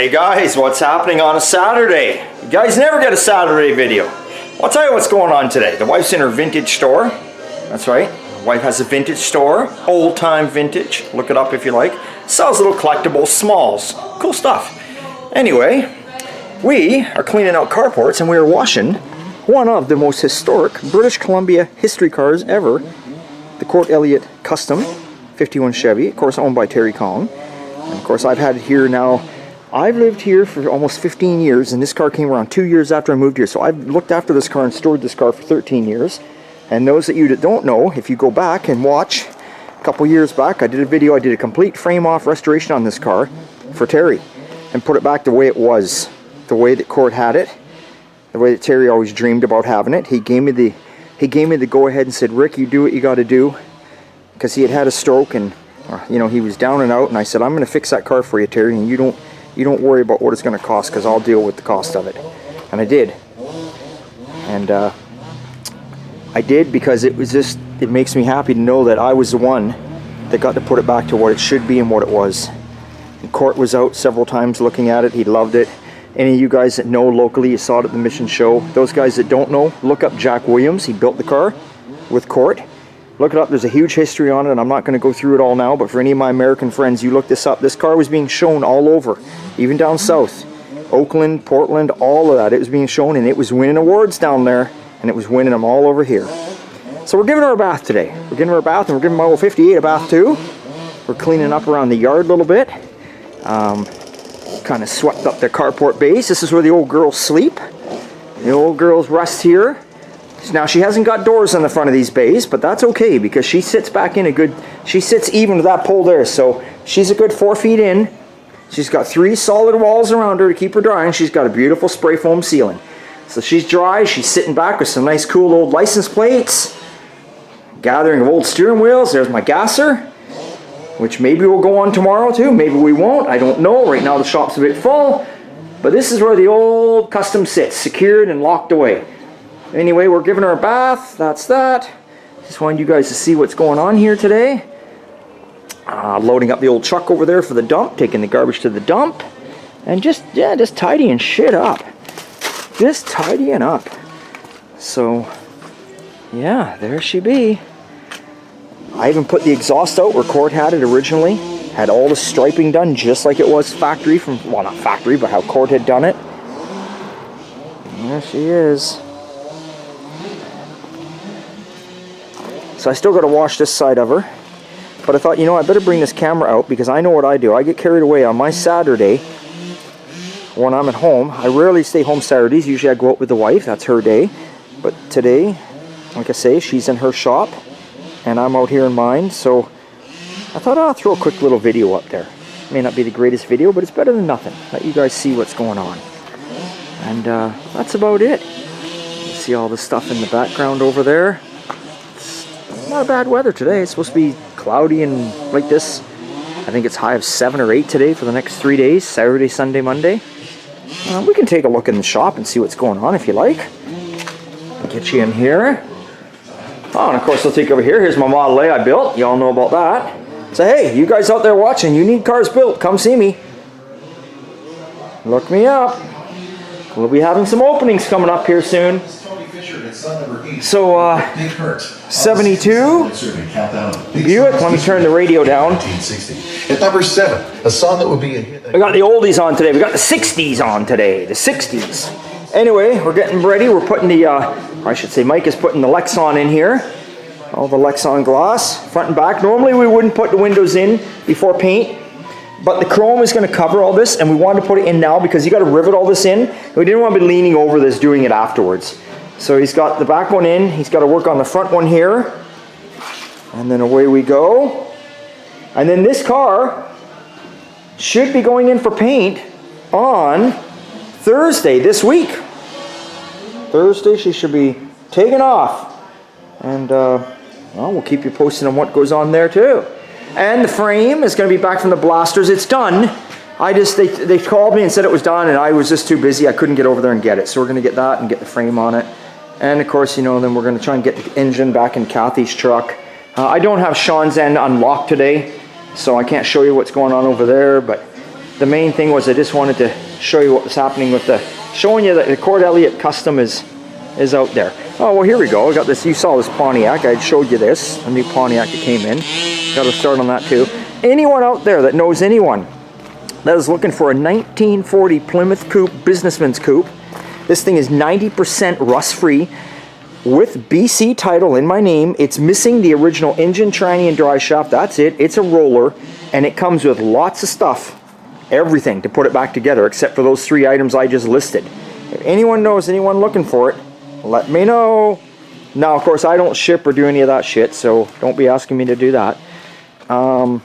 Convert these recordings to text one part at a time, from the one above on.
Hey guys, what's happening on a Saturday? You guys never get a Saturday video. I'll tell you what's going on today. The wife's in her vintage store. That's right. The wife has a vintage store. Old time vintage. Look it up if you like. Sells little collectibles, smalls. Cool stuff. Anyway, we are cleaning out carports and we are washing one of the most historic British Columbia history cars ever. The Court Elliott Custom 51 Chevy. Of course owned by Terry Kong. And of course I've had it here now. I've lived here for almost 15 years, and this car came around 2 years after I moved here. So I've looked after this car and stored this car for 13 years. And those of you that don't know, if you go back and watch a couple years back, I did a video, I did a complete frame-off restoration on this car for Terry and put it back the way it was, the way that Court had it, the way that Terry always dreamed about having it. He gave me the go-ahead and said, Rick, you do what you got to do, because he had a stroke and you know, he was down and out, and I said, I'm going to fix that car for you, Terry, and you don't worry about what it's going to cost, because I'll deal with the cost of it. And I did. And I did because it makes me happy to know that I was the one that got to put it back to what it should be and what it was. And Court was out several times looking at it. He loved it. Any of you guys that know locally, you saw it at the Mission Show. Those guys that don't know, look up Jack Williams. He built the car with Court. Look it up. There's a huge history on it, and I'm not going to go through it all now, but for any of my American friends, you look this up. This car was being shown all over, even down south. Oakland, Portland, all of that. It was being shown, and it was winning awards down there, and it was winning them all over here. So we're giving her a bath today. We're giving her a bath, and we're giving my old 58 a bath too. We're cleaning up around the yard a little bit. Kind of swept up the carport base. This is where the old girls sleep. The old girls rest here. Now she hasn't got doors on the front of these bays, but that's okay because she sits back in she sits even with that pole there, so she's a good 4 feet in. She's got 3 solid walls around her to keep her dry, and she's got a beautiful spray foam ceiling. So she's dry, she's sitting back with some nice cool old license plates, gathering of old steering wheels. There's my gasser, which maybe we'll go on tomorrow too, maybe we won't, I don't know. Right now the shop's a bit full, but this is where the old Custom sits, secured and locked away. Anyway, we're giving her a bath. That's that. Just wanted you guys to see what's going on here today. Loading up the old truck over there for the dump, taking the garbage to the dump, and just tidying shit up. Just tidying up. So, yeah, there she be. I even put the exhaust out where Court had it originally. Had all the striping done just like it was factory from, well, not factory, but how Court had done it. There she is. So I still got to wash this side of her, but I thought, you know, I better bring this camera out because I know what I do. I get carried away on my Saturday when I'm at home. I rarely stay home Saturdays. Usually I go out with the wife. That's her day. But today, like I say, she's in her shop and I'm out here in mine. So I thought I'll throw a quick little video up there. May not be the greatest video, but it's better than nothing. Let you guys see what's going on. And that's about it. You see all the stuff in the background over there. Not a bad weather today. It's supposed to be cloudy and like this. I think it's high of 7 or 8 today for the next 3 days, Saturday, Sunday, Monday. We can take a look in the shop and see what's going on if you like. I'll get you in here. Oh, and of course I'll take you over here. Here's my Model A I built. You all know about that. So hey, you guys out there watching, you need cars built, come see me. Look me up. We'll be having some openings coming up here soon. So, 72 Buick. Let me turn the radio down. At number 7, a song that would be a hit. We got the oldies on today. We got the 60s on today. The 60s. Anyway, we're getting ready. We're putting the, I should say Mike is putting the Lexan in here. All the Lexan glass, front and back. Normally we wouldn't put the windows in before paint, but the chrome is going to cover all this, and we wanted to put it in now because you got to rivet all this in. We didn't want to be leaning over this doing it afterwards. So he's got the back one in, he's got to work on the front one here, and then away we go. And then this car should be going in for paint on Thursday this week. Thursday she should be taken off, and well, we'll keep you posted on what goes on there too. And the frame is going to be back from the blasters. It's done. They called me and said it was done, and I was just too busy. I couldn't get over there and get it. So we're going to get that and get the frame on it. And of course, you know, then we're going to try and get the engine back in Kathy's truck. I don't have Sean's end unlocked today, so I can't show you what's going on over there, but the main thing was I just wanted to show you what was happening with showing you that the Cord Elliott Custom is out there. Oh, well, here we go. I got this. You saw this Pontiac. I had showed you this, a new Pontiac that came in. Got to start on that too. Anyone out there that knows anyone that is looking for a 1940 Plymouth Coupe, businessman's coupe, this thing is 90% rust-free with BC title in my name. It's missing the original engine, tranny, and dry shaft. That's it. It's a roller, and it comes with lots of stuff, everything to put it back together, except for those 3 items I just listed. If anyone knows anyone looking for it, let me know. Now, of course, I don't ship or do any of that shit, so don't be asking me to do that. I'm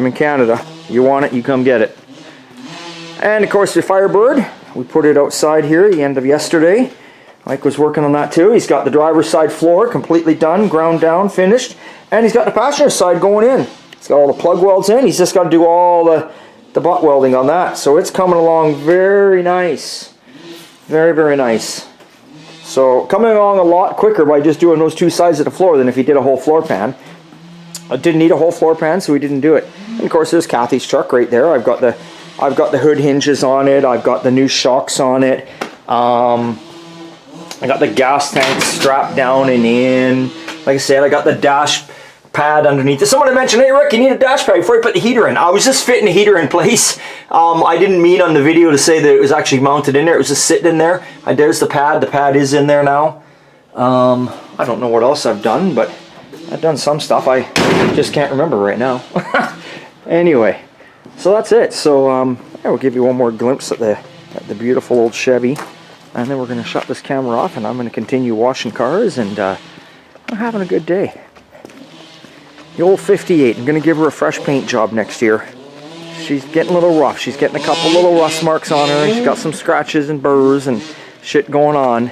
in Canada. You want it, you come get it. And of course, the Firebird, we put it outside here at the end of yesterday. Mike was working on that too. He's got the driver's side floor completely done, ground down, finished. And he's got the passenger side going in. He's got all the plug welds in. He's just got to do all the butt welding on that. So it's coming along very nice. Very, very nice. So coming along a lot quicker by just doing those 2 sides of the floor than if he did a whole floor pan. I didn't need a whole floor pan, so we didn't do it. And of course, there's Kathy's truck right there. I've got the hood hinges on it. I've got the new shocks on it. I got the gas tank strapped down and in. Like I said, I got the dash pad underneath. Someone had mentioned, hey Rick, you need a dash pad before you put the heater in. I was just fitting the heater in place. I didn't mean on the video to say that it was actually mounted in there. It was just sitting in there. There's the pad. The pad is in there now. I don't know what else I've done, but I've done some stuff. I just can't remember right now. Anyway, so that's it. So I will give you one more glimpse at the beautiful old Chevy. And then we're going to shut this camera off, and I'm going to continue washing cars, and I'm having a good day. The old 58, I'm going to give her a fresh paint job next year. She's getting a little rough. She's getting a couple little rust marks on her, and she's got some scratches and burrs and shit going on.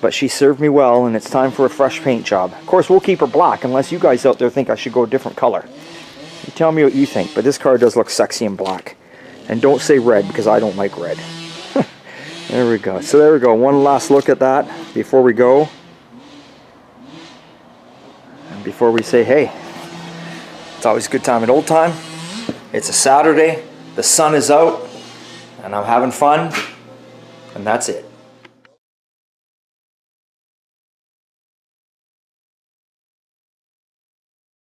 But she served me well, and it's time for a fresh paint job. Of course, we'll keep her black, unless you guys out there think I should go a different color. You tell me what you think, but this car does look sexy in black. And don't say red, because I don't like red. There we go. So there we go. One last look at that before we go. And before we say, hey, it's always a good time at Old Time. It's a Saturday. The sun is out. And I'm having fun. And that's it.